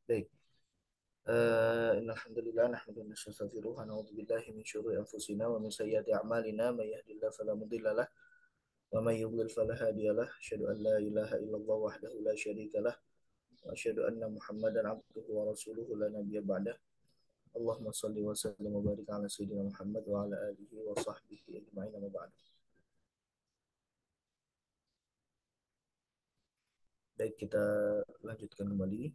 Baik. Innalhamdulillah nahmaduhu wa nastaghfiruh wa na'udzu billahi min syururi anfusina wa min sayyiati a'malina may yahdihillahu fala mudilla lahu wa may yudlil fala hadiya lahu. Asyhadu an la ilaha illallah wahdahu la syarika lah wa asyhadu anna Muhammadan abduhu wa rasuluhu la nabiyya ba'dah. Allahumma shalli wa sallim wa barik ala sayyidina Muhammad wa ala alihi wa sahbihi ajma'in amma ba'du. Baik, kita lanjutkan kembali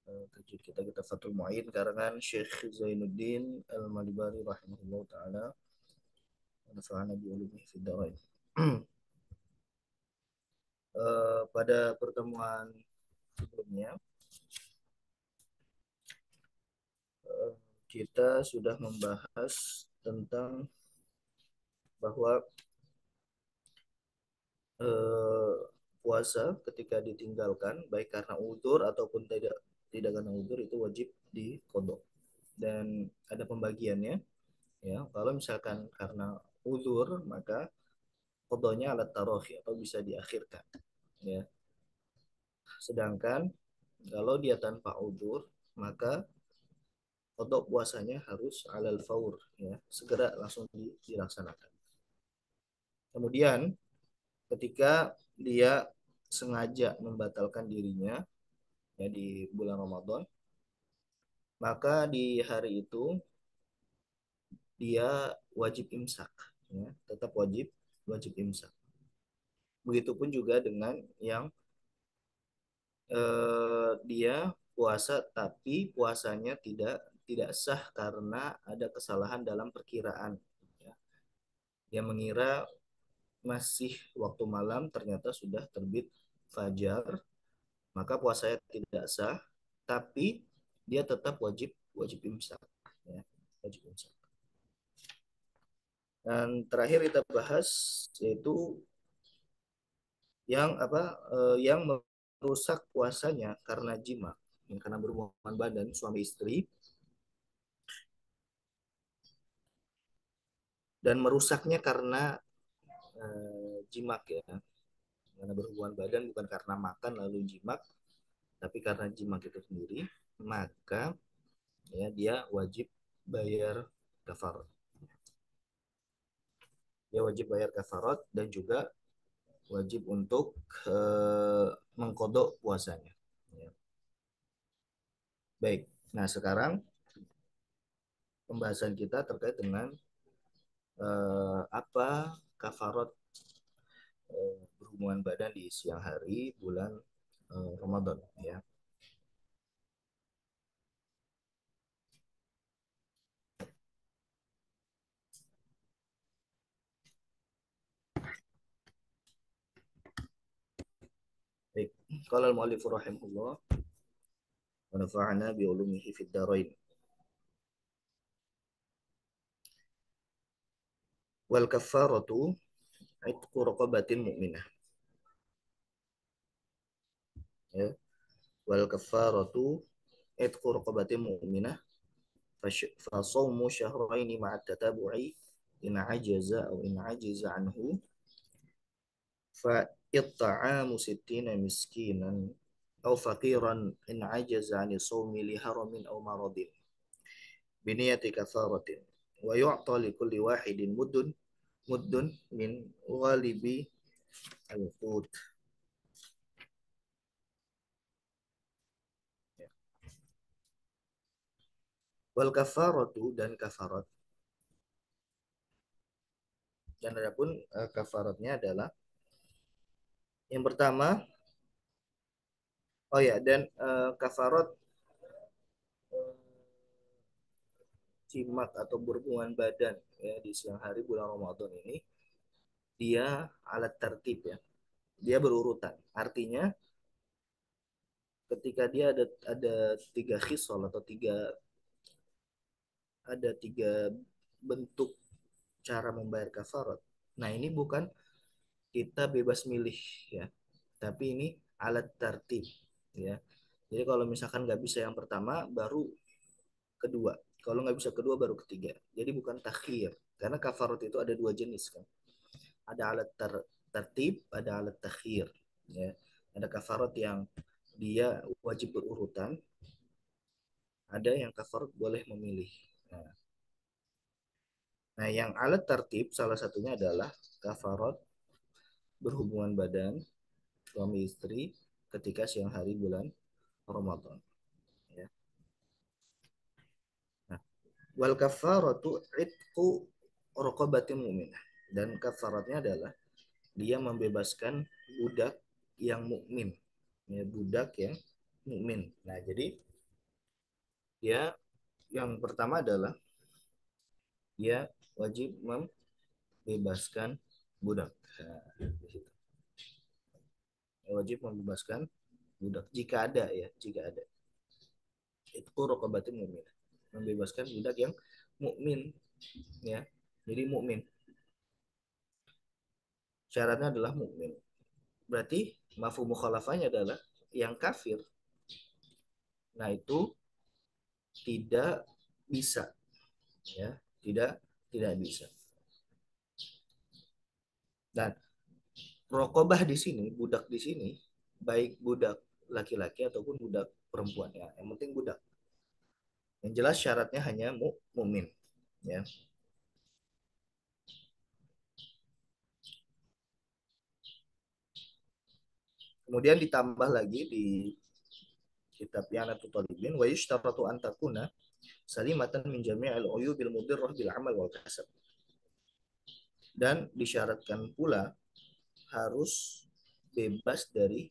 tajuk kita Fathul Mu'in karangan Syekh Zainuddin Al-Malibari rahimahullah taala. Nafa'ana bi ulumihi fid dharain. Pada pertemuan sebelumnya eh, kita sudah membahas tentang bahwa eh, puasa ketika ditinggalkan baik karena udzur ataupun tidak tidak karena udzur itu wajib diqodok, dan ada pembagiannya. Ya, kalau misalkan karena udzur maka qodanya alat tarohi atau bisa diakhirkan, ya. Sedangkan kalau dia tanpa udzur maka kodok puasanya harus alal faur, ya, segera langsung dilaksanakan. Kemudian ketika dia sengaja membatalkan dirinya, ya, di bulan Ramadan, maka di hari itu dia wajib imsak, ya, tetap wajib wajib imsak. Begitupun juga dengan yang dia puasa tapi puasanya tidak sah karena ada kesalahan dalam perkiraan, ya. Dia mengira masih waktu malam, ternyata sudah terbit fajar, maka puasanya tidak sah, tapi dia tetap wajib wajib imsak, ya, wajib imsak. Dan terakhir kita bahas yaitu yang yang merusak puasanya karena jima, ya, karena berhubungan badan suami istri, dan merusaknya karena jimak, ya, karena berhubungan badan bukan karena makan lalu jimak, tapi karena jimak itu sendiri, maka, ya, dia wajib bayar kafarat. Dia wajib bayar kafarat dan juga wajib untuk mengkodok puasanya. Ya. Baik, nah sekarang pembahasan kita terkait dengan apa kafarat berhubungan badan di siang hari bulan Ramadan, ya. Baik, qala al-mu'allif rahimahullah wa nafa'ana bi ulumihi fid dharain. Wal kafaratu itqu raqabatin mu'minah, ya. Wal kafaratu itqu raqabatin mu'minah fa shawmu syahrayn ma'a tatabu'i in ajaza aw in ajiza anhu fa it'amu sittina miskinan aw faqiran in ajaza an sawmi li haramin aw maradin biniyati kafaratin wa yu'ta li kulli wahidin muddun min ghalibi al-qut. Wal kafaratu, dan kafarat, dan adapun kafaratnya adalah yang pertama, oh ya, dan kafarat jimat atau berhubungan badan, ya, di siang hari bulan Ramadan ini dia alat tertib, ya, dia berurutan, artinya ketika dia ada tiga khisal atau tiga bentuk cara membayar kafarat. Nah, ini bukan kita bebas milih, ya, tapi ini alat tertib, ya. Jadi kalau misalkan nggak bisa yang pertama baru kedua, kalau nggak bisa kedua baru ketiga, jadi bukan takhir, karena kafarat itu ada dua jenis, kan. Ada alat tertib, ada alat takhir, ya. Ada kafarat yang dia wajib berurutan, ada yang kafarat boleh memilih. Nah, yang alat tertib salah satunya adalah kafarat berhubungan badan suami istri ketika siang hari bulan Ramadan. Ya. Nah, wal kafaratu itqu raqabatin mu'minah. Dan kafaratnya adalah dia membebaskan budak yang mukmin. Ya, budak yang mukmin. Nah, jadi dia yang pertama adalah dia wajib membebaskan budak. Nah, wajib membebaskan budak jika ada ya, jika ada. Itu raqabatin mukmin. Membebaskan budak yang mukmin ya. Jadi mukmin. Syaratnya adalah mukmin. Berarti mafhum mukhalafahnya adalah yang kafir. Nah, itu tidak bisa ya, tidak bisa. Dan rokobah di sini, budak di sini, baik budak laki-laki ataupun budak perempuan ya. Yang penting budak. Yang jelas syaratnya hanya mukmin ya. Kemudian ditambah lagi di kitab Yanatul Talibin wa yushtaratu an takuna salimatan min jami'il uyubil mudirrah bil amal wal kasab. Dan disyaratkan pula harus bebas dari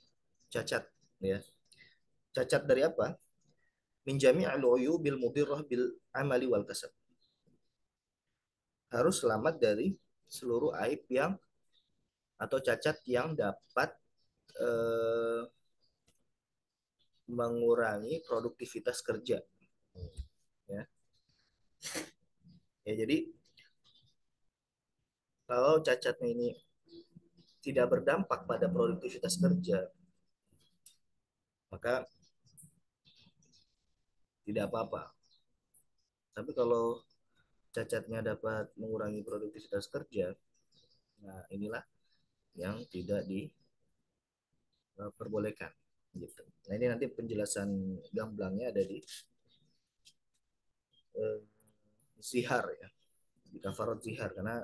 cacat ya. Cacat dari apa? Min jami'il uyubil mudirrah bil amali wal kasab. Harus selamat dari seluruh aib yang atau cacat yang dapat eh, mengurangi produktivitas kerja ya. Ya, jadi kalau cacatnya ini tidak berdampak pada produktivitas kerja, maka tidak apa-apa. Tapi kalau cacatnya dapat mengurangi produktivitas kerja, nah inilah yang tidak diperbolehkan gitu. Nah, ini nanti penjelasan gamblangnya ada di eh, zihar ya, di kafarot zihar, karena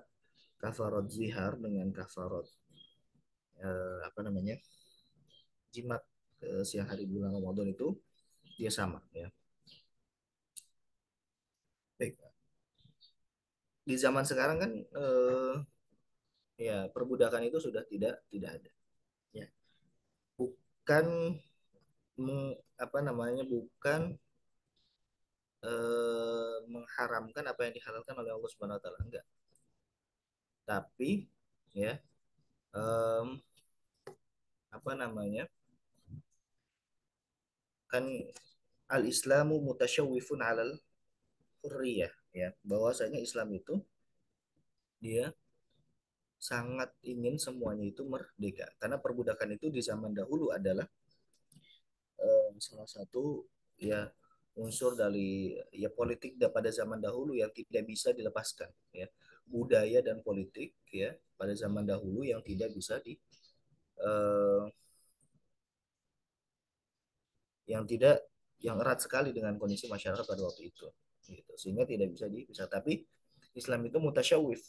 kafarot zihar dengan kafarot apa namanya jimat siang hari bulan Ramadan itu dia sama ya. Baik, di zaman sekarang kan ya perbudakan itu sudah tidak ada ya. Bukan apa namanya, bukan mengharamkan apa yang dihalalkan oleh Allah Subhanahu wa taala, enggak. Tapi ya em, apa namanya? Kan al-Islamu mutasyawwifun 'alal hurriyah ya. Bahwasanya Islam itu dia sangat ingin semuanya itu merdeka. Karena perbudakan itu di zaman dahulu adalah salah satu ya unsur dari ya politik pada zaman dahulu yang tidak bisa dilepaskan ya, budaya dan politik ya pada zaman dahulu yang tidak bisa eh, yang tidak yang erat sekali dengan kondisi masyarakat pada waktu itu gitu, sehingga tidak bisa dipisah. Tapi Islam itu mutasyawif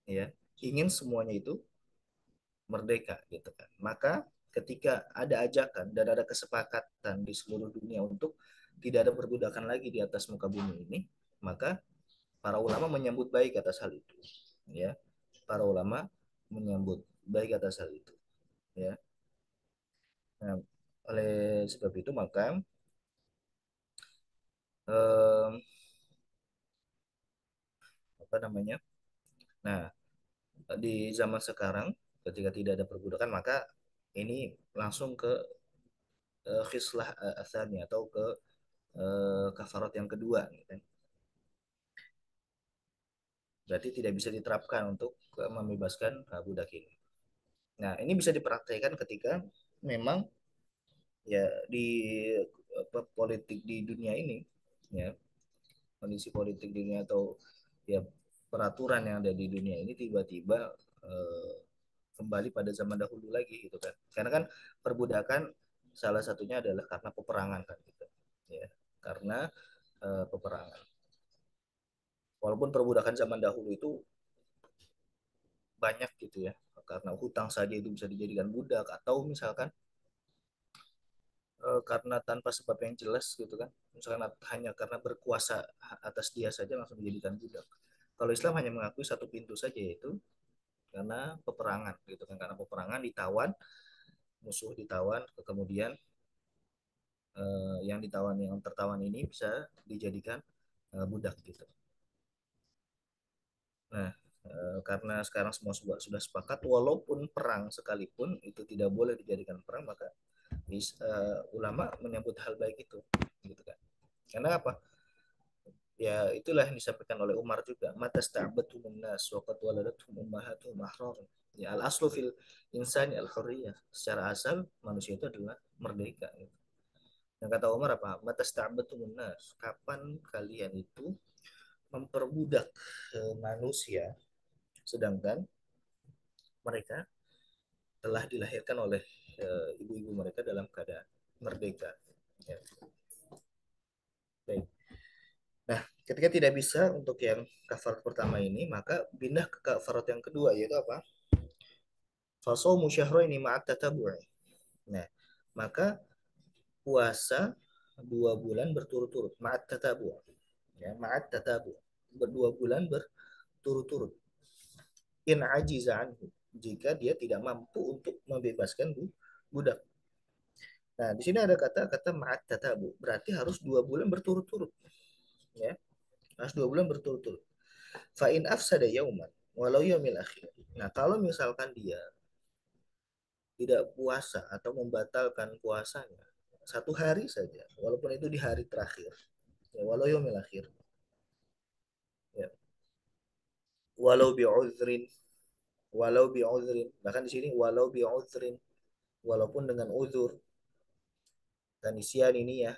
ya, ingin semuanya itu merdeka gitu kan. Maka ketika ada ajakan dan ada kesepakatan di seluruh dunia untuk tidak ada perbudakan lagi di atas muka bumi ini, maka para ulama menyambut baik atas hal itu. Ya, para ulama menyambut baik atas hal itu. Ya, nah, oleh sebab itu maka eh, apa namanya? Nah, di zaman sekarang ketika tidak ada perbudakan maka ini langsung ke khislah asani atau ke kafarat yang kedua gitu kan. Berarti tidak bisa diterapkan untuk membebaskan budak ini. Nah, ini bisa dipraktekkan ketika memang ya di apa, politik di dunia ini ya, kondisi politik di dunia atau ya peraturan yang ada di dunia ini tiba-tiba eh, kembali pada zaman dahulu lagi gitu kan. Karena kan perbudakan salah satunya adalah karena peperangan kan gitu. Ya. Karena peperangan. Walaupun perbudakan zaman dahulu itu banyak gitu ya, karena hutang saja itu bisa dijadikan budak, atau misalkan karena tanpa sebab yang jelas gitu kan, misalkan hanya karena berkuasa atas dia saja langsung dijadikan budak. Kalau Islam hanya mengakui satu pintu saja, yaitu karena peperangan gitu kan, karena peperangan ditawan, musuh ditawan, kemudian yang ditawan, yang tertawan ini bisa dijadikan budak gitu. Nah, karena sekarang semua sudah sepakat, walaupun perang sekalipun itu tidak boleh dijadikan perang, maka ulama menyambut hal baik itu, gitu kan. Karena apa? Ya itulah yang disampaikan oleh Umar juga. Mata sta'batumun nas wa qad waladatuhum ummahatuhum ahrar. Ya al aslu fil insani al hurriyah. Secara asal manusia itu adalah merdeka. Gitu. Yang kata Umar apa? Mata sta'batumun nas. Kapan kalian itu memperbudak manusia, sedangkan mereka telah dilahirkan oleh ibu-ibu mereka dalam keadaan merdeka. Ya. Baik. Nah, ketika tidak bisa untuk yang kafarat pertama ini, maka pindah ke kafarat yang kedua, yaitu apa? Fasawmu syahraini ma'at tatabu'i. Nah, maka puasa 2 bulan berturut-turut. Ma'at tatabu'. Ya, ma'at tatabu'. Berdua bulan berturut-turut. In ajiza anhu. Jika dia tidak mampu untuk membebaskan budak. Nah, di sini ada kata-kata ma'at tatabu. Berarti harus 2 bulan berturut-turut. Ya, harus 2 bulan berturut-turut. Fa'in afsada yauman. Walau yaumil akhir. Nah, kalau misalkan dia tidak puasa atau membatalkan puasanya 1 hari saja, walaupun itu di hari terakhir, ya, walau yaumil akhir, ya, walau bi'udhrin, walau bi'udhrin, bahkan di sini walau bi'udhrin, walaupun dengan uzur, dan isian ini ya,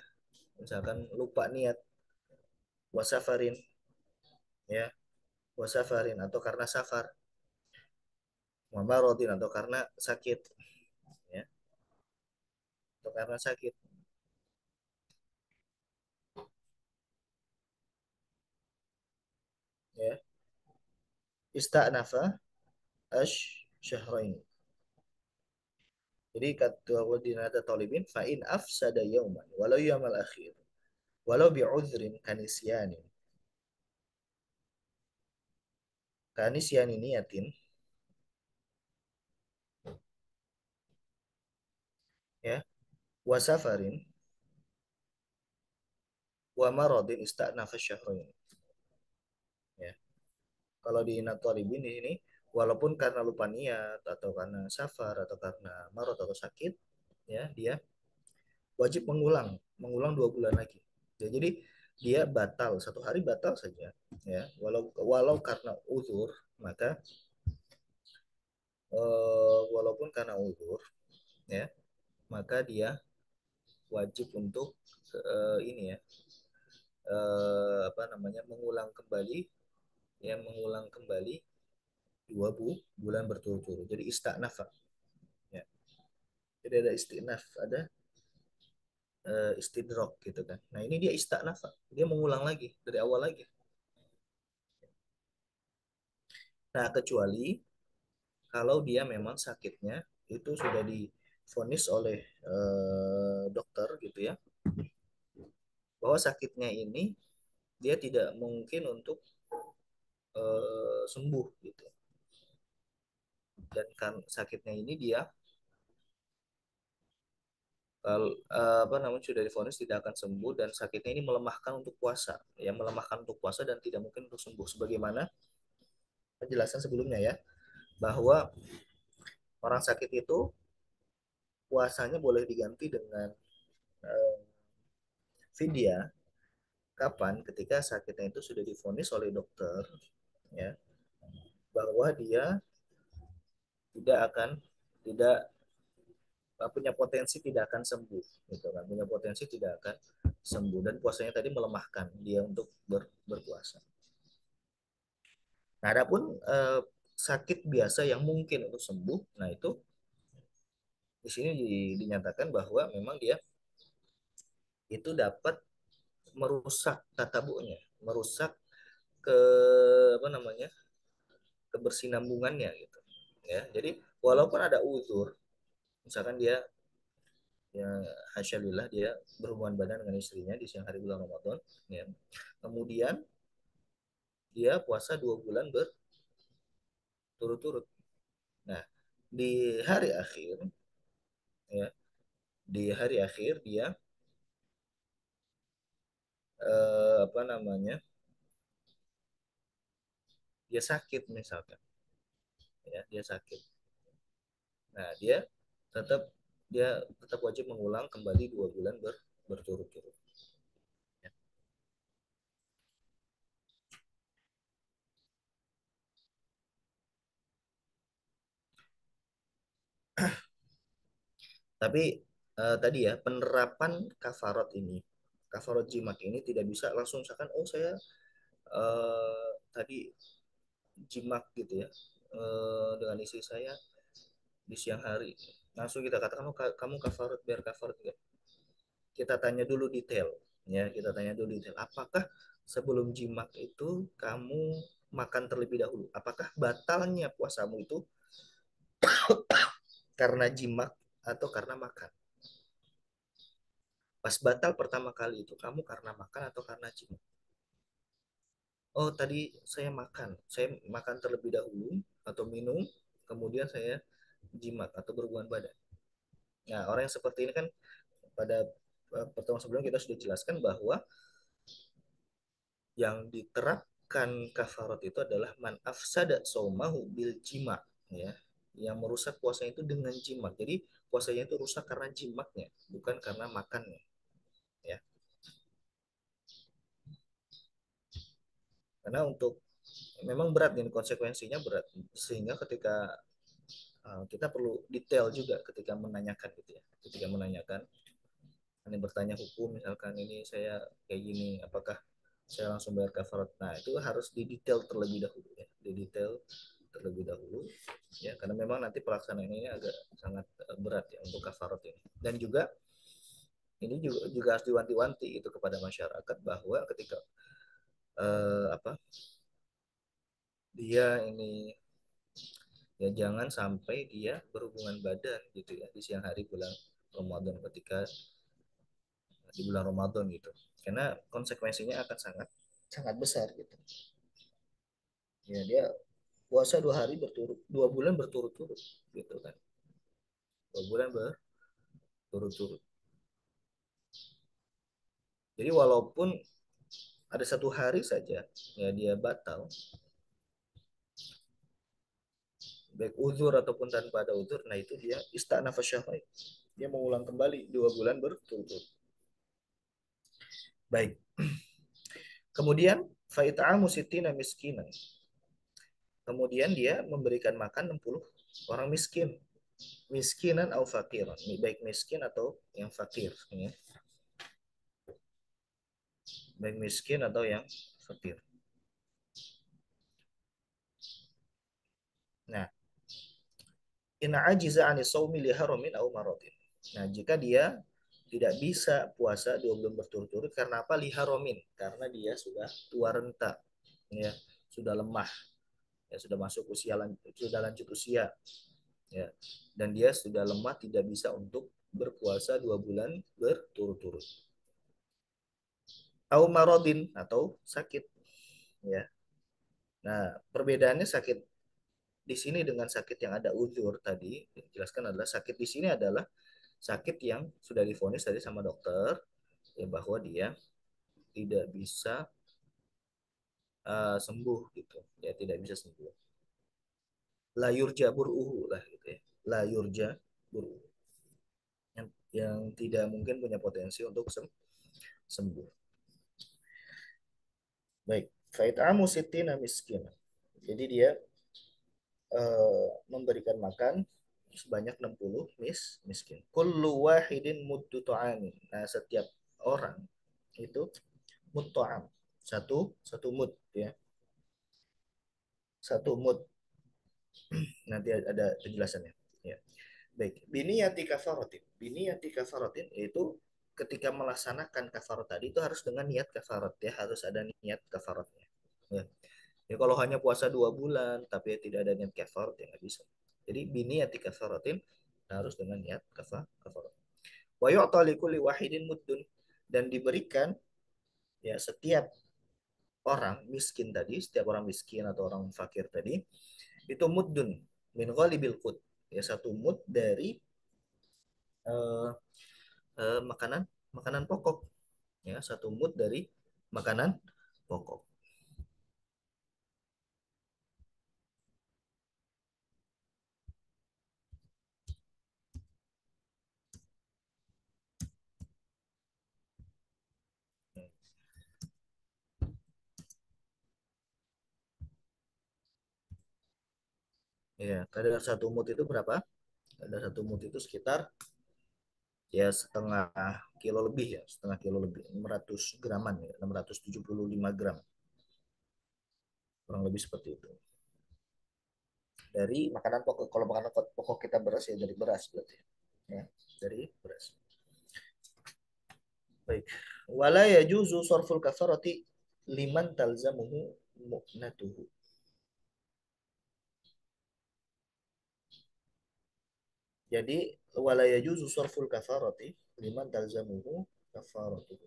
misalkan lupa niat, wasafarin, ya, wasafarin atau karena safar, mamarodin atau karena sakit, ya, atau karena sakit, ya, ista'nafa syahrain. Jadi kata wadinata talibin fa in afsada yauman walau yaumal akhir walau bi'udhrin kanisyanin kanisyani niyatin, ya, wasafarin wa maradin ista'nafa syahrain, ya. Kalau di talibin di sini walaupun karena lupa niat atau karena safar atau karena marad atau sakit, ya, dia wajib mengulang mengulang 2 bulan lagi, ya, jadi dia batal 1 hari batal saja, ya, walau walau karena uzur, maka walaupun karena uzur, ya, maka dia wajib untuk ini ya, apa namanya, mengulang kembali, ya, mengulang kembali 2 bulan berturut-turut. Jadi istinaf, ya. Jadi ada istinaf, ada istidrok gitu kan. Nah ini dia istinaf, dia mengulang lagi dari awal lagi. Nah kecuali kalau dia memang sakitnya itu sudah divonis oleh dokter gitu ya, bahwa sakitnya ini dia tidak mungkin untuk sembuh gitu, dan kan sakitnya ini dia apa namanya, sudah divonis tidak akan sembuh dan sakitnya ini melemahkan untuk puasa, ya, melemahkan untuk puasa dan tidak mungkin untuk sembuh, sebagaimana penjelasan sebelumnya ya, bahwa orang sakit itu puasanya boleh diganti dengan uh, vidya kapan, ketika sakitnya itu sudah divonis oleh dokter, ya, bahwa dia tidak akan, tidak punya potensi tidak akan sembuh gitu kan, punya potensi tidak akan sembuh, dan puasanya tadi melemahkan dia untuk berpuasa. Nah, adapun sakit biasa yang mungkin untuk sembuh, nah itu di sini dinyatakan bahwa memang dia itu dapat merusak tatabunya, merusak ke apa namanya, kebersinambungannya gitu ya. Jadi walaupun ada uzur, misalkan dia ya hasyalillah dia berhubungan badan dengan istrinya di siang hari bulan Ramadan ya, kemudian dia puasa 2 bulan berturut-turut. Nah, di hari akhir ya, di hari akhir dia apa namanya, dia sakit misalkan ya, dia sakit. Nah, tetap dia tetap wajib mengulang kembali 2 bulan berturut-turut. Ya. Tapi tadi ya, penerapan kafarat jimat ini tidak bisa langsung misalkan, oh saya tadi jimat gitu ya dengan istri saya di siang hari, langsung kita katakan oh kamu kafarat, biar kafarat enggak. Kita tanya dulu detail ya, kita tanya dulu detail, apakah sebelum jimat itu kamu makan terlebih dahulu, apakah batalnya puasamu itu karena jimat atau karena makan. Pas batal pertama kali itu kamu karena makan atau karena jimat. Oh tadi saya makan terlebih dahulu atau minum, kemudian saya jimat atau berhubungan badan. Nah, orang yang seperti ini kan pada pertemuan sebelumnya kita sudah jelaskan bahwa yang diterapkan kafarat itu adalah man afsada saumahu bil jima, ya, yang merusak puasanya itu dengan jimat. Jadi puasanya itu rusak karena jimatnya, bukan karena makannya, ya. Karena untuk memang berat ini, konsekuensinya berat, sehingga ketika kita perlu detail juga ketika menanyakan gitu ya, ketika menanyakan ini bertanya hukum, misalkan ini saya kayak gini, apakah saya langsung bayar kafarat. Nah, itu harus didetail terlebih dahulu ya, didetail terlebih dahulu ya, karena memang nanti pelaksanaan ini agak sangat berat ya untuk kafarat ini. Dan juga ini juga harus diwanti-wanti itu kepada masyarakat bahwa ketika apa, dia ini ya jangan sampai dia berhubungan badan gitu ya di siang hari bulan Ramadan, ketika di bulan Ramadan gitu, karena konsekuensinya akan sangat sangat besar gitu ya. Dia puasa 2 hari berturut, 2 bulan berturut-turut gitu kan, 2 bulan berturut-turut. Jadi walaupun ada 1 hari saja ya dia batal, baik uzur ataupun tanpa ada uzur, nah itu dia istanafas syahwat, dia mengulang kembali 2 bulan berturut-turut. Baik, kemudian faita'amu sitina miskinan, kemudian dia memberikan makan 60 orang miskin, miskinan atau fakir, baik miskin atau yang fakir ya. Baik miskin atau yang fakir. Nah, in ajiza ani saumi li haramin au maradin. Nah, jika dia tidak bisa puasa 2 bulan berturut-turut karena apa? Liharomin, karena dia sudah tua renta, ya, sudah lemah, ya, sudah masuk usia, sudah lanjut usia, ya, dan dia sudah lemah, tidak bisa untuk berpuasa 2 bulan berturut-turut. Au marodin, atau sakit, ya. Nah, perbedaannya sakit di sini dengan sakit yang ada uzur tadi dijelaskan adalah sakit di sini adalah sakit yang sudah divonis tadi sama dokter ya, bahwa dia tidak bisa sembuh gitu ya, tidak bisa sembuh, la yurja buruhu lah gitu ya, la yurja buruhu, yang tidak mungkin punya potensi untuk sembuh. Baik, faitamu sitina miskin, jadi dia memberikan makan sebanyak 60 miskin. Kullu wahidin muddu ta'amin. Nah, setiap orang itu mud ta'am. Satu satu mud ya. Satu mud. Nanti ada penjelasannya. Ya. Baik, biniyati kafaratin. Biniyati kafaratin itu ketika melaksanakan kafarat tadi itu harus dengan niat kafarat ya, harus ada niat kafaratnya. Ya. Ya kalau hanya puasa 2 bulan tapi ya tidak ada niat kafarat ya nggak bisa. Jadi biniyati kafaratin harus dengan niat kafarat. Wa yu'ta likulli wahidin muddun, dan diberikan ya setiap orang miskin tadi, setiap orang miskin atau orang fakir tadi itu muddun min ghalibil qut, ya satu mud dari eh, makanan makanan pokok, ya satu mud dari makanan pokok. Ya, kadar satu mut itu berapa? Kadar satu mut itu sekitar ya setengah kilo lebih, ya setengah kilo lebih, 600 graman ya, 675 gram, kurang lebih seperti itu. Dari makanan pokok, kalau makanan pokok kita beras ya dari beras berarti. Ya, dari beras. Baik. Wala yajuzu sarful kafarati liman talzamuhu mu'natuhu. Jadi wala yajuzu sarful kafarati liman talzamuhu kafaratuhu.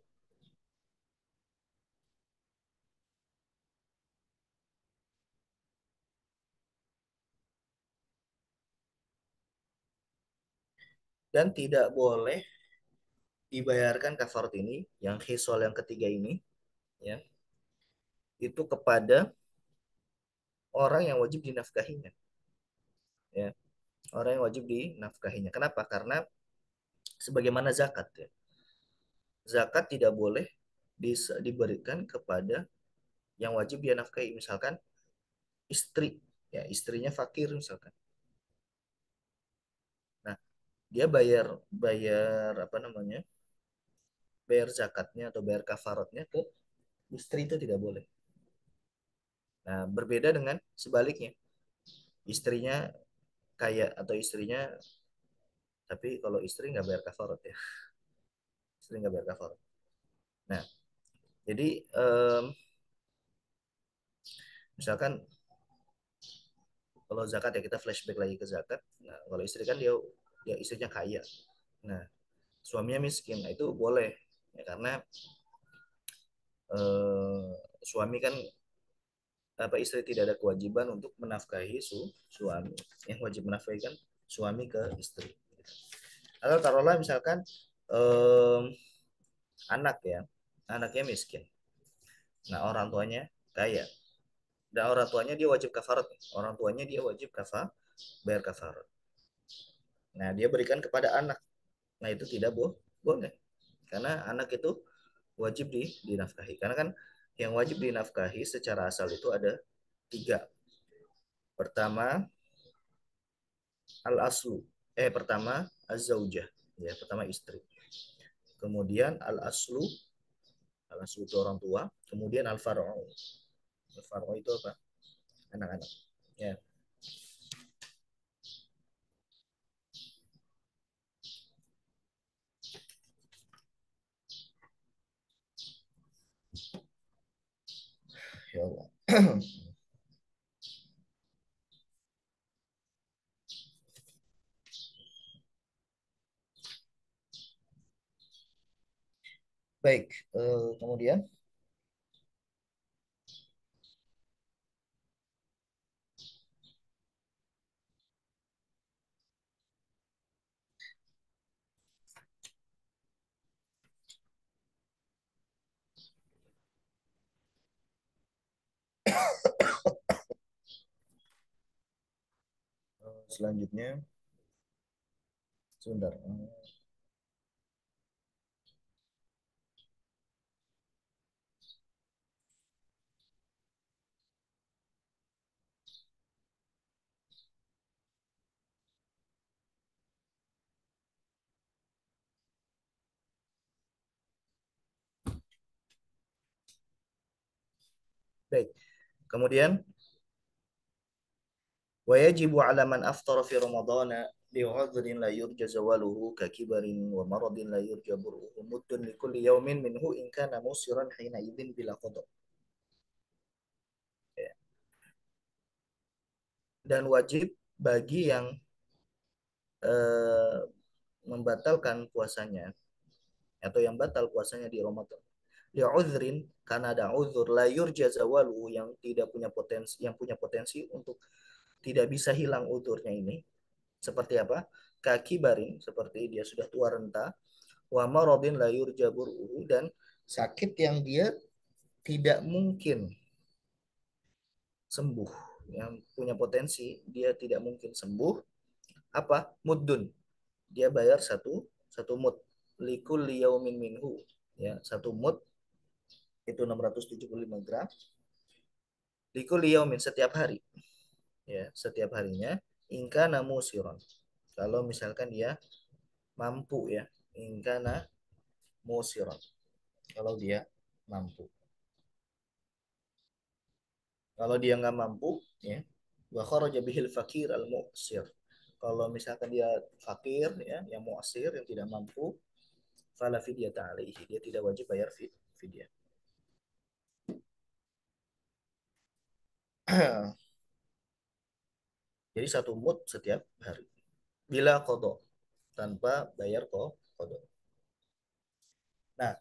Dan tidak boleh dibayarkan kafarat ini, yang hisol yang ketiga ini, ya, itu kepada orang yang wajib dinafkahinya, ya, orang yang wajib dinafkahinya. Kenapa? Karena sebagaimana zakat, ya, zakat tidak boleh diberikan kepada yang wajib dia nafkahi, misalkan istri, ya istrinya fakir misalkan. Nah, dia bayar bayar apa namanya, bayar zakatnya atau bayar kafaratnya ke istri, itu tidak boleh. Nah, berbeda dengan sebaliknya, istrinya kaya atau istrinya, tapi kalau istri nggak bayar kafarat ya, istri nggak bayar kafarat. Nah, jadi misalkan kalau zakat ya, kita flashback lagi ke zakat. Nah, kalau istri kan dia istrinya kaya, nah suaminya miskin, nah itu boleh ya, karena eh, suami kan, apa, istri tidak ada kewajiban untuk menafkahi suami, yang wajib menafkahi kan suami ke istri. Atau taruhlah misalkan eh, anak ya, anaknya miskin, nah orang tuanya kaya, dan orang tuanya dia wajib kafarat, orang tuanya dia wajib bayar kafarat. Nah dia berikan kepada anak, nah itu tidak boleh, karena anak itu wajib dinafkahi, karena kan yang wajib dinafkahi secara asal itu ada tiga. Pertama al aslu, pertama az-zaujah, ya pertama istri, kemudian al aslu itu orang tua, kemudian al far'u, al far'u itu apa, anak-anak, ya. Ya Allah. Baik, kemudian selanjutnya sebentar. Baik, kemudian wa yajibu ala man aftara fi ramadhana li'udhrin la yurja zawaluhu ka kibarin wa maradin la yurja bur'uhu muddun li kulli yawmin minhu in kana musiran hina idzin bila qada. Ya. Dan wajib bagi yang eh, membatalkan puasanya atau yang batal puasanya di Ramadan. Li'udhrin karena ada uzur la yurja zawaluhu yang tidak punya potensi yang punya potensi untuk tidak bisa hilang uzurnya ini. Seperti apa? Kaki baring seperti dia sudah tua renta, wa maradin la yurja bur'uhu dan sakit yang dia tidak mungkin sembuh, yang punya potensi dia tidak mungkin sembuh, apa muddun dia bayar satu satu mud likul liyaumin minhu, ya satu mud itu 675 gram likul liyaumin setiap hari, ya setiap harinya ingka namu siron kalau misalkan dia mampu, ya ingkana musiron kalau dia mampu. Kalau dia nggak mampu, ya, wa kharaja bihil fakir al mu'sir. Kalau misalkan dia fakir, ya, yang mu'sir yang tidak mampu, fala fidyata alaihi. Dia tidak wajib bayar fidyah. Jadi satu mut setiap hari. Bila kodok tanpa bayar kodok. Nah,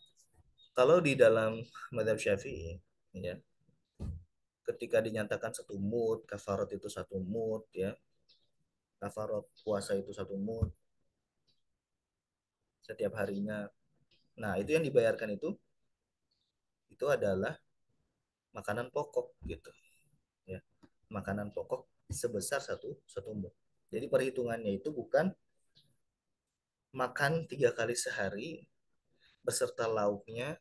kalau di dalam madhab syafi'i, ya, ketika dinyatakan satu mut, kafarat itu satu mut, ya, kafarat puasa itu satu mut setiap harinya. Nah, itu yang dibayarkan itu adalah makanan pokok gitu, ya, makanan pokok sebesar satu satu mut. Jadi perhitungannya itu bukan makan 3 kali sehari beserta lauknya,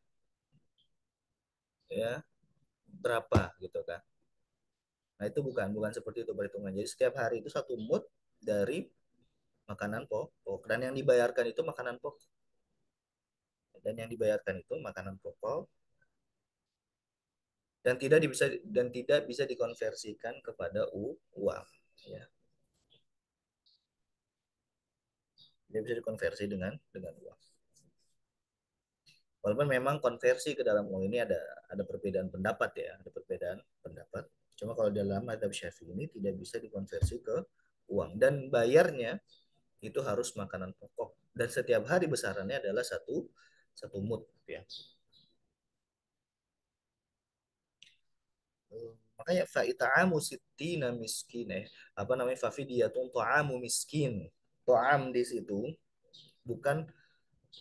ya berapa gitu kan. Nah itu bukan bukan seperti itu perhitungan. Jadi setiap hari itu satu mut dari makanan pokok dan yang dibayarkan itu makanan pokok, dan yang dibayarkan itu makanan pokok dan tidak bisa dikonversikan kepada uang, ya tidak bisa dikonversi dengan uang. Walaupun memang konversi ke dalam uang ini ada perbedaan pendapat, ya, ada perbedaan pendapat. Cuma kalau dalam madhab syafi'i ini tidak bisa dikonversi ke uang dan bayarnya itu harus makanan pokok dan setiap hari besarannya adalah satu satu mut, ya. Makanya fa'ita'amu sittina miskin, apa namanya, fafidiyatun ta'amu miskin. Ta'am di situ bukan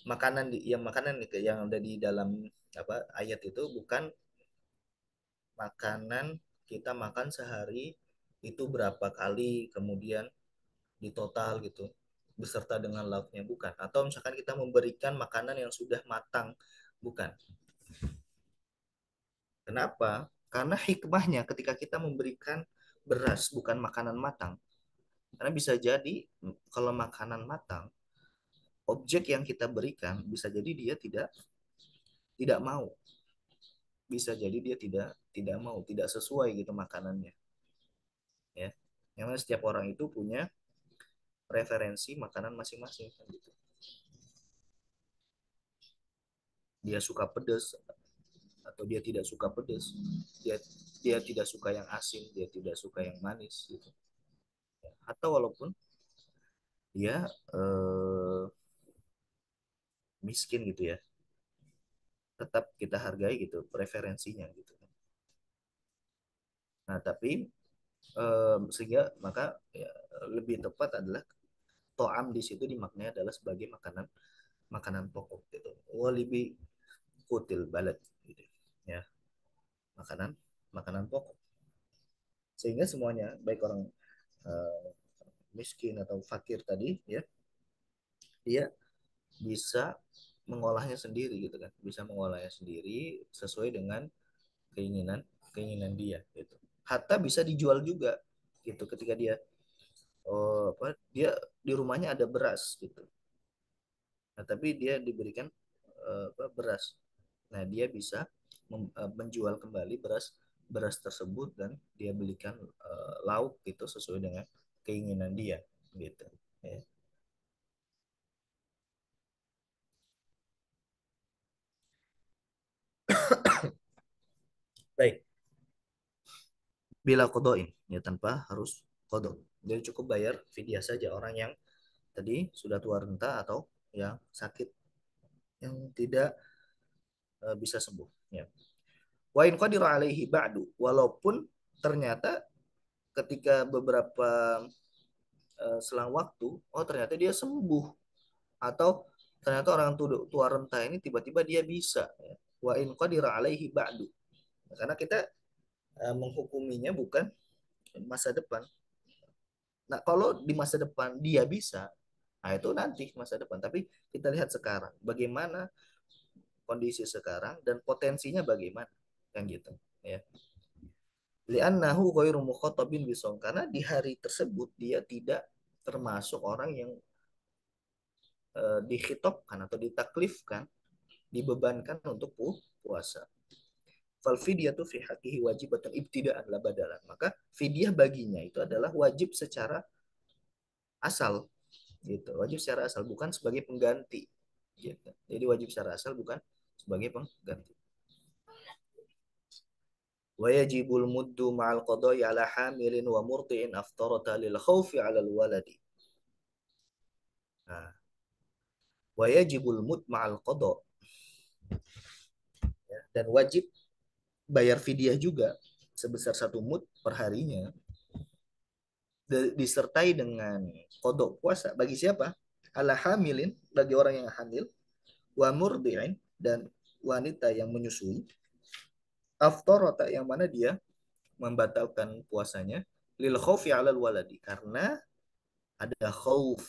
makanan yang makanan yang ada di dalam apa ayat itu bukan makanan kita makan sehari itu berapa kali kemudian di total gitu beserta dengan lauknya, bukan, atau misalkan kita memberikan makanan yang sudah matang, bukan. Kenapa? Karena hikmahnya ketika kita memberikan beras bukan makanan matang, karena bisa jadi kalau makanan matang objek yang kita berikan bisa jadi dia tidak mau, bisa jadi dia tidak mau, tidak sesuai gitu makanannya, ya. Yang mana setiap orang itu punya preferensi makanan masing-masing kan gitu. Dia suka pedas atau dia tidak suka pedas, dia dia tidak suka yang asin, dia tidak suka yang manis gitu. Atau walaupun dia miskin gitu ya, tetap kita hargai gitu preferensinya gitu. Nah tapi sehingga maka ya, lebih tepat adalah to'am di situ dimaknai adalah sebagai makanan makanan pokok gitu. Walibi kutil balad gitu ya, makanan makanan pokok sehingga semuanya baik orang uh, miskin atau fakir tadi, ya, dia bisa mengolahnya sendiri gitu kan, bisa mengolahnya sendiri sesuai dengan keinginan keinginan dia gitu. Hatta bisa dijual juga gitu ketika dia apa dia di rumahnya ada beras gitu. Nah, tapi dia diberikan apa, beras. Nah, dia bisa menjual kembali beras beras tersebut dan dia belikan lauk gitu sesuai dengan keinginan dia gitu. Ya. Baik, bila kodoin ya tanpa harus kodok. Jadi cukup bayar fidyah saja orang yang tadi sudah tua renta atau yang sakit yang tidak bisa sembuh. Ya. Wa in qadira alaihi ba'du, walaupun ternyata ketika beberapa selang waktu, oh ternyata dia sembuh atau ternyata orang tua renta ini tiba-tiba dia bisa. Ya. Wa in qadira alaihi ba'du. Karena kita menghukuminya bukan masa depan. Nah, kalau di masa depan dia bisa, nah itu nanti masa depan. Tapi kita lihat sekarang, bagaimana kondisi sekarang dan potensinya bagaimana, kan gitu. Ya. Li'annahu ghairu mukhatabin bisom, karena di hari tersebut dia tidak termasuk orang yang dihitopkan atau ditaklifkan, dibebankan untuk puasa. Fal fidyatu fi haqqihi wajibatun ibtida'an la badalan. Maka fidyah baginya itu adalah wajib secara asal gitu. Wajib secara asal bukan sebagai pengganti gitu. Jadi wajib secara asal bukan sebagai pengganti. Wa yajibul muddu ma'al qada'i ala hamilin wa murti'in aftarata lil khawfi 'ala al waladi. Nah, wa yajibul mud ma'al qada, ya, dan wajib bayar fidyah juga sebesar 1 mud per harinya disertai dengan kodok puasa bagi siapa? Ala hamilin, bagi orang yang hamil, wa murdi'in, dan wanita yang menyusui, aftorota, yang mana dia membatalkan puasanya, lil khawfi alal waladi, karena ada khauf,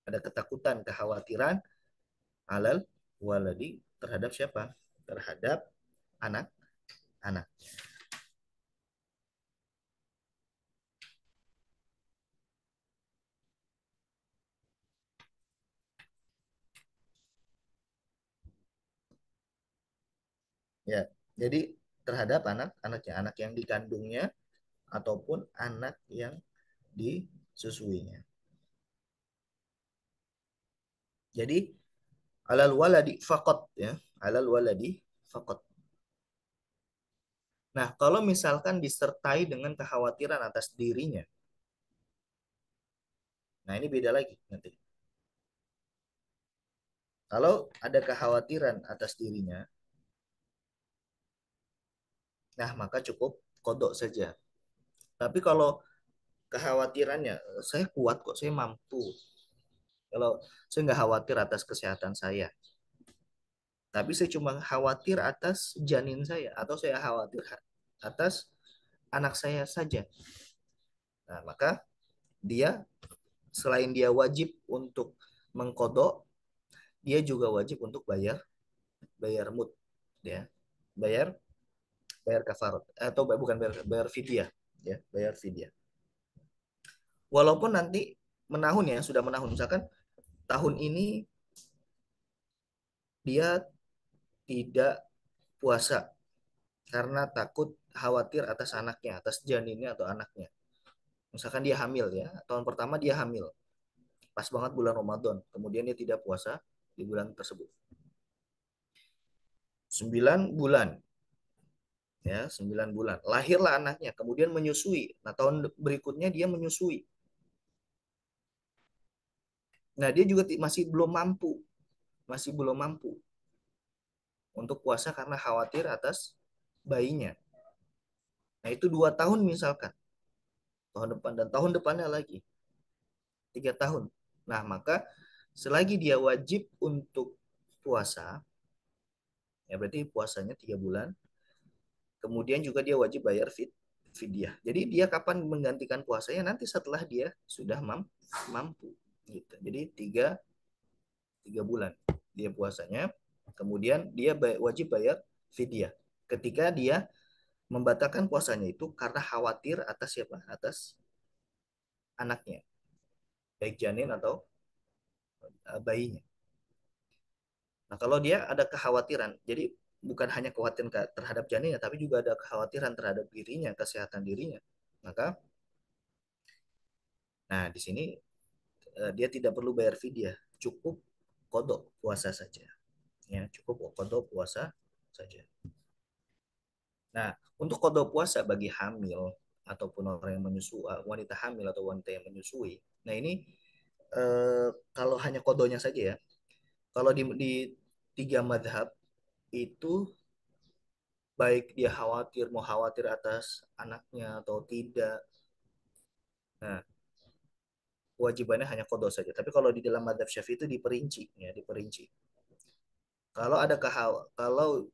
ada ketakutan, kekhawatiran, alal waladi, terhadap siapa? Terhadap anak-anak. Ya, jadi terhadap anak-anaknya, anak yang dikandungnya ataupun anak yang disusuinya. Jadi alal waladi fakot, ya, alal waladi fakot. Nah, kalau misalkan disertai dengan kekhawatiran atas dirinya, nah ini beda lagi nanti. Kalau ada kekhawatiran atas dirinya, nah maka cukup kodok saja. Tapi kalau kekhawatirannya, saya kuat kok, saya mampu. Kalau saya nggak khawatir atas kesehatan saya, tapi saya cuma khawatir atas janin saya, atau saya khawatir atas anak saya saja. Nah, maka dia, selain dia wajib untuk mengkodok, dia juga wajib untuk bayar bayar mut, ya, bayar bayar kafarat, atau bukan bayar, bayar fidyah, ya, bayar fidyah. Walaupun nanti menahun, ya, sudah menahun, misalkan tahun ini dia tidak puasa karena takut khawatir atas anaknya, atas janinnya atau anaknya. Misalkan dia hamil, ya, tahun pertama dia hamil, pas banget bulan Ramadan, kemudian dia tidak puasa di bulan tersebut. 9 bulan, ya, 9 bulan. Lahirlah anaknya, kemudian menyusui. Nah, tahun berikutnya dia menyusui. Nah, dia juga masih belum mampu untuk puasa karena khawatir atas bayinya. Nah, itu 2 tahun misalkan, tahun depan dan tahun depannya lagi 3 tahun. Nah, maka selagi dia wajib untuk puasa, ya berarti puasanya 3 bulan. Kemudian juga dia wajib bayar fidyah. Jadi dia kapan menggantikan puasanya, nanti setelah dia sudah mampu, gitu. Jadi 3 bulan dia puasanya, kemudian dia wajib bayar fidyah. Ketika dia membatalkan puasanya itu karena khawatir atas siapa? Atas anaknya, baik janin atau bayinya. Nah, kalau dia ada kekhawatiran, jadi bukan hanya kekhawatiran terhadap janinnya, tapi juga ada kekhawatiran terhadap dirinya, kesehatan dirinya. Maka, nah di sini dia tidak perlu bayar fidyah, cukup kodok puasa saja. Ya, cukup kodok puasa saja. Nah, untuk kodok puasa bagi hamil ataupun orang yang menyusui, wanita hamil atau wanita yang menyusui. Nah, ini kalau hanya kodonya saja ya. Kalau di tiga madhab itu baik dia khawatir mau khawatir atas anaknya atau tidak. Nah, kewajibannya hanya kodok saja. Tapi kalau di dalam madhab syafi'i itu diperinci, ya diperinci. Kalau ada kalau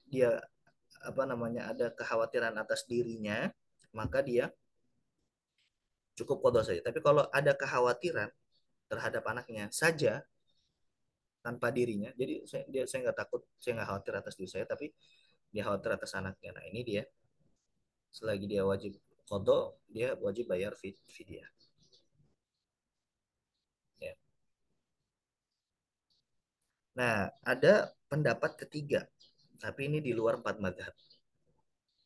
dia apa namanya ada kekhawatiran atas dirinya, maka dia cukup kodok saja. Tapi kalau ada kekhawatiran terhadap anaknya saja tanpa dirinya, jadi saya nggak takut, saya nggak khawatir atas diri saya, tapi dia khawatir atas anaknya. Nah ini dia, selagi dia wajib kodok, dia wajib bayar fidyah. Ya. Nah ada pendapat ketiga, tapi ini di luar empat madhab,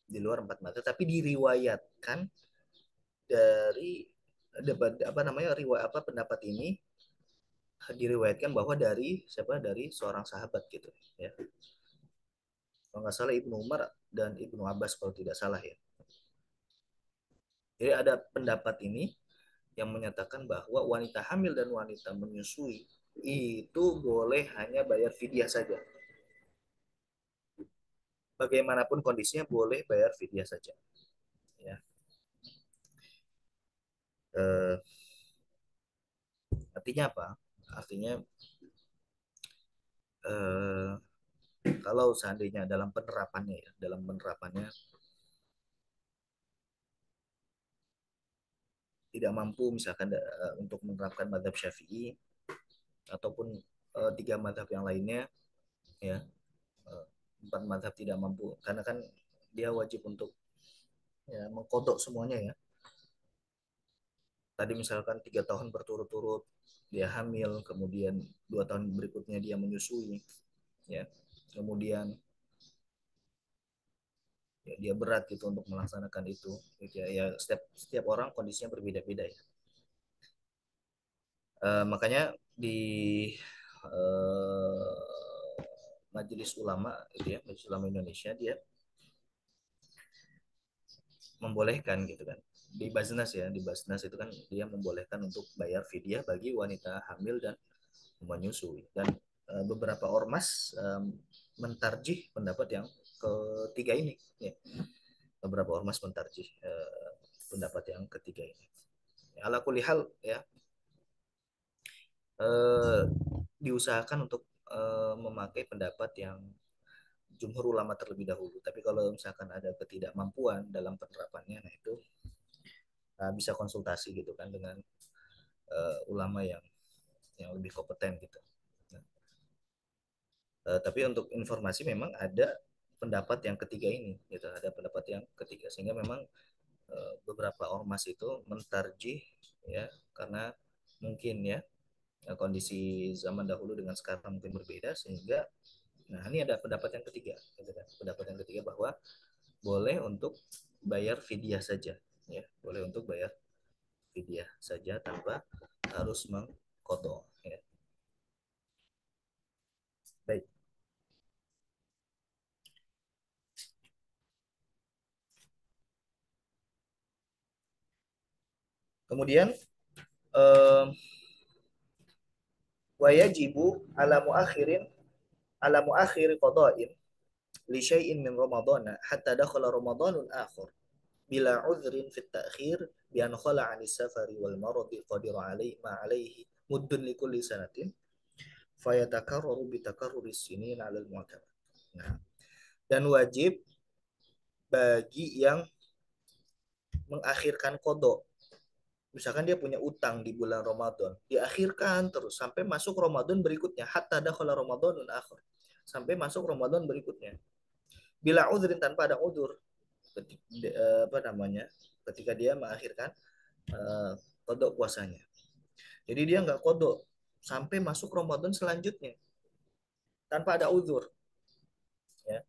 di luar empat madhab, tapi diriwayatkan dari debat apa namanya riwayat apa pendapat ini diriwayatkan bahwa dari siapa dari seorang sahabat gitu ya, kalau nggak salah Ibnu Umar dan Ibnu Abbas kalau tidak salah ya. Jadi ada pendapat ini yang menyatakan bahwa wanita hamil dan wanita menyusui itu boleh hanya bayar fidyah saja. Bagaimanapun kondisinya boleh bayar fidyah saja. Ya. Eh, artinya apa? Artinya eh, kalau seandainya dalam penerapannya ya, dalam penerapannya tidak mampu misalkan untuk menerapkan madhab syafi'i ataupun tiga madhab yang lainnya ya, eh, empat madhab tidak mampu karena kan dia wajib untuk ya mengkodok semuanya ya. Tadi misalkan 3 tahun berturut-turut dia hamil, kemudian 2 tahun berikutnya dia menyusui ya, kemudian ya, dia berat gitu untuk melaksanakan itu gitu ya. Ya setiap setiap orang kondisinya berbeda-beda ya. Makanya di Majelis Ulama gitu ya, Majelis Ulama Indonesia dia membolehkan gitu kan, di Basnas ya, di Basnas itu kan dia membolehkan untuk bayar fidyah bagi wanita hamil dan menyusui, dan beberapa ormas mentarjih pendapat yang ketiga ini ya. Beberapa ormas mentarjih pendapat yang ketiga ini. Ala kulihal ya, eh, diusahakan untuk memakai pendapat yang jumhur ulama terlebih dahulu. Tapi kalau misalkan ada ketidakmampuan dalam penerapannya, nah itu bisa konsultasi gitu kan dengan ulama yang lebih kompeten gitu. Nah, tapi untuk informasi memang ada pendapat yang ketiga ini, gitu. Ada pendapat yang ketiga sehingga memang beberapa ormas itu mentarjih ya, karena mungkin ya kondisi zaman dahulu dengan sekarang mungkin berbeda sehingga nah ini ada pendapat yang ketiga gitu kan. Pendapat yang ketiga bahwa boleh untuk bayar fidyah saja ya, boleh untuk bayar fidyah saja tanpa harus mengkodok ya. Baik. Kemudian eh, wajibu ala muakhirin qada'in li syai'in min ramadhana hatta dakhala ramadanun akhar bila udhrin fit ta'khir bi an khala 'ani safari wal maradi qadir 'alaihi ma 'alaihi muddun li kulli sanatin fayatakarraru bi takarruri sinin 'ala al-mu'tamad. Nah, dan wajib bagi yang mengakhirkan kodok. Misalkan dia punya utang di bulan Ramadan, diakhirkan terus sampai masuk Ramadan berikutnya, hatta dakhala Ramadanun akhir. Sampai masuk Ramadan berikutnya. Bila udhrin tanpa ada udur, apa namanya? Ketika dia mengakhirkan kodok puasanya. Jadi dia nggak kodok sampai masuk Ramadan selanjutnya tanpa ada udur. Ya.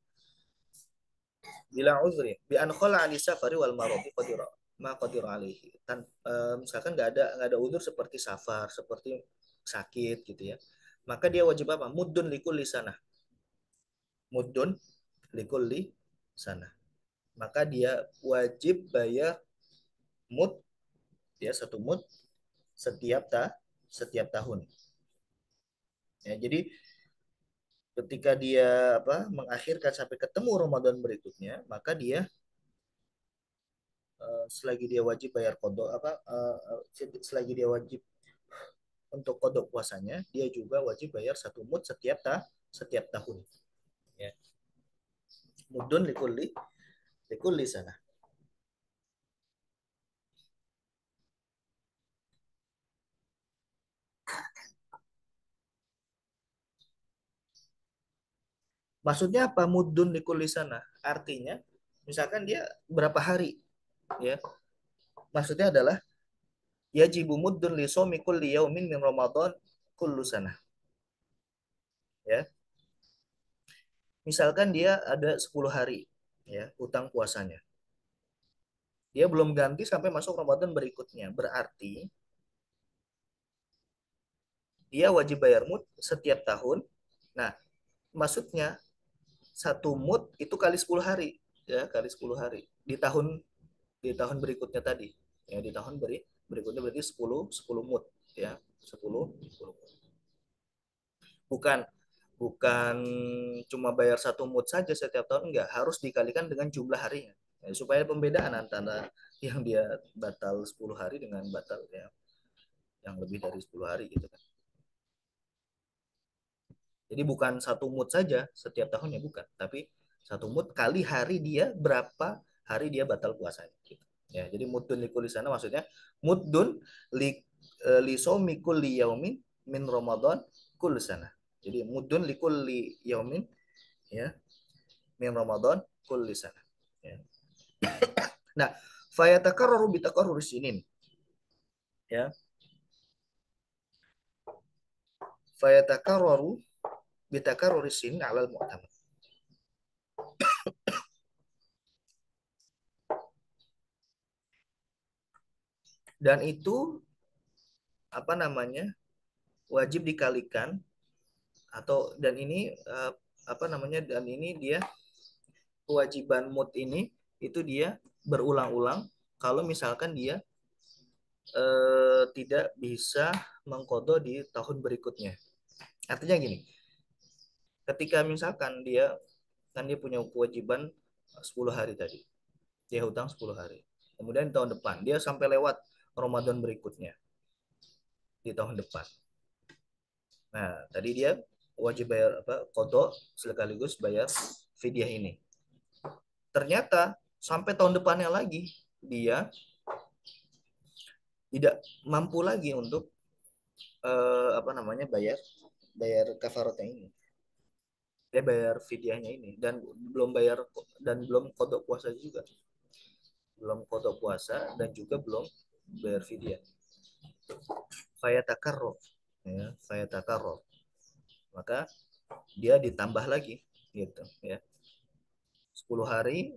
Bila udhri bi an khala ali safari wal maradi qadira. ma qadir alaihi. Misalkan nggak ada udzur seperti safar, seperti sakit gitu ya. Maka dia wajib apa? Muddun likulli sana. Muddun likulli sana. Maka dia wajib bayar mud ya, satu mud setiap tahun. Ya, jadi ketika dia mengakhirkan sampai ketemu Ramadan berikutnya, maka dia selagi dia wajib bayar kodok selagi dia wajib untuk kodok puasanya, dia juga wajib bayar satu mud setiap tahun. Ya. Mudun likulli sana. Maksudnya apa mudun likulli sana? Artinya misalkan dia berapa hari, ya. Maksudnya adalah yajibu muddun li shaumi kulli yaumin min Ramadan kullu sana. Ya. Misalkan dia ada 10 hari ya utang puasanya. Dia belum ganti sampai masuk Ramadan berikutnya. Berarti dia wajib bayar mut setiap tahun. Nah, maksudnya satu mut itu kali 10 hari, ya, kali 10 hari. Di tahun berikutnya tadi. Ya, di tahun berikutnya berarti 10 mut, ya. 10 mut. Bukan bukan cuma bayar satu mut saja setiap tahun, enggak, harus dikalikan dengan jumlah harinya. Ya, supaya pembedaan antara yang dia batal 10 hari dengan batal ya yang lebih dari 10 hari gitu kan. Jadi bukan satu mood saja setiap tahunnya, bukan, tapi satu mood kali hari dia berapa hari dia batal puasanya. Gitu. Ya, jadi mudun likuli sana maksudnya mudun li li somi kulli yaumin min Ramadan kul sana. Jadi mudun likulli yaumin ya min Ramadan kul sana. Ya. Nah, fayatakarraru bitakarrur sinin ya. Fayatakarraru bitakarrur sinin alal mu'tamad. Dan itu apa namanya? Wajib dikalikan atau dan ini apa namanya dan ini dia kewajiban mut ini itu dia berulang-ulang kalau misalkan dia tidak bisa mengkodo di tahun berikutnya. Artinya gini, ketika misalkan dia punya kewajiban 10 hari tadi, dia hutang 10 hari. Kemudian di tahun depan dia sampai lewat Ramadan berikutnya di tahun depan. Nah, tadi dia wajib bayar kodok sekaligus bayar fidyah ini. Ternyata sampai tahun depannya lagi dia tidak mampu lagi untuk apa namanya bayar bayar kafaratnya ini. Dia bayar fidyahnya ini dan belum kodok puasa juga. Belum kodok puasa dan juga belum bayar fidyah. Fayatakarro ya, fayatakarro. Maka dia ditambah lagi gitu ya. 10 hari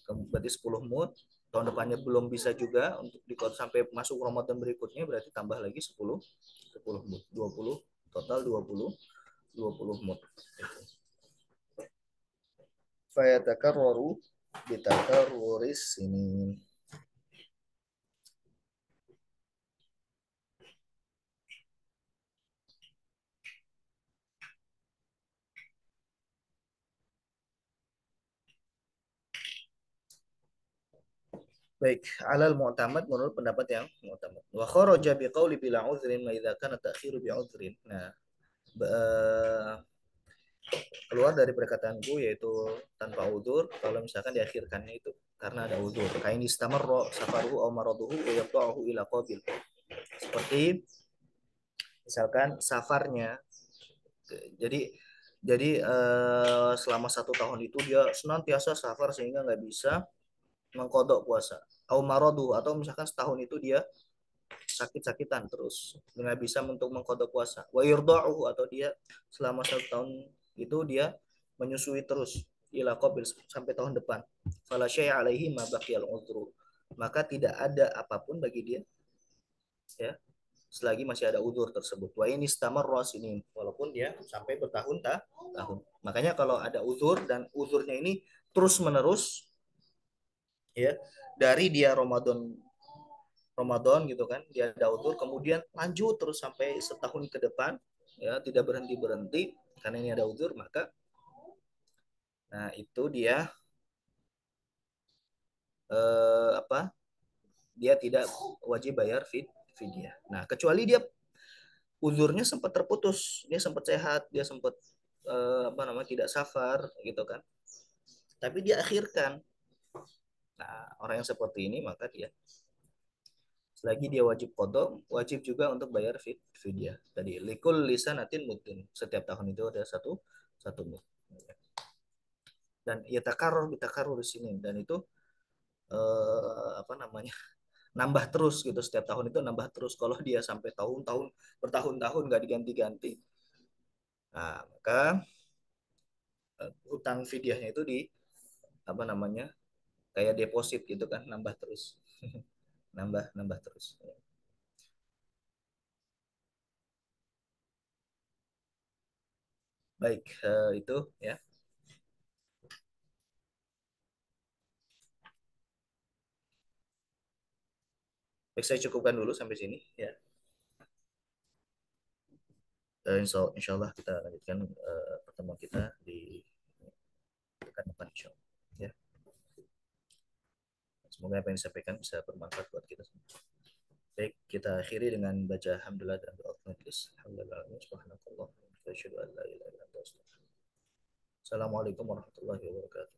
berarti 10 mood, tahun depannya belum bisa juga untuk sampai masuk Ramadan berikutnya, berarti tambah lagi 10 mood, 20 total 20 mood. Fayatakarraru bitakarruris ini. Baik, alal mu'tamad menurut pendapat yang mu'tamad. Wa kharaja biqauli bila uzrin ma idza kana ta'khiru bi uzrin. Nah, keluar dari perkataanku yaitu tanpa udur kalau misalkan diakhirkannya itu karena ada udur. Kain istamarra safaruhu aw maraduhu wa yaqta'uhu ila qabil. Seperti misalkan safarnya jadi selama 1 tahun itu dia senantiasa safar sehingga nggak bisa mengkodok puasa. Au maradu atau misalkan setahun itu dia sakit-sakitan terus nggak bisa untuk mengkodok puasa. Wa yurda'uhu atau dia selama 1 tahun itu dia menyusui terus ila qabil sampai tahun depan. Fala syai'a alaihi ma baqiyal udhru. maka tidak ada apapun bagi dia, ya, selagi masih ada udzur tersebut. Wa ini stamarros ini, walaupun dia sampai bertahun-tahun. Makanya kalau ada udzur dan udzurnya ini terus menerus, ya, dari dia Ramadan Ramadan gitu kan, dia ada udzur kemudian lanjut terus sampai setahun ke depan, ya, tidak berhenti berhenti karena ini ada udzur, maka nah itu dia apa, dia tidak wajib bayar fidyah. Nah kecuali dia uzurnya sempat terputus, dia sempat sehat, dia sempat apa namanya tidak safar gitu kan, tapi dia akhirkan. Nah orang yang seperti ini maka dia selagi dia wajib kodok, wajib juga untuk bayar fidyah. Tadi likul lisanatin mudin, setiap tahun itu ada satu satu mud. Dan ya takarur bitakarur di sini, dan itu apa namanya, nambah terus gitu, setiap tahun itu nambah terus. Kalau dia sampai tahun-tahun bertahun-tahun nggak diganti-ganti, nah maka hutang fidyahnya itu di apa namanya, kayak deposit gitu kan, nambah terus. Nambah nambah terus. Baik, itu ya. Baik, saya cukupkan dulu sampai sini ya. Insya Allah kita lanjutkan pertemuan kita di pekan depan insya Allah. Ya, semoga apa yang disampaikan bisa bermanfaat buat kita semua. Baik, kita akhiri dengan baca alhamdulillah dan doa majelis. Alhamdulillah, subhanakallah, wa asyhadu an la ilaha illa anta, astaghfiruka. Assalamualaikum warahmatullahi wabarakatuh.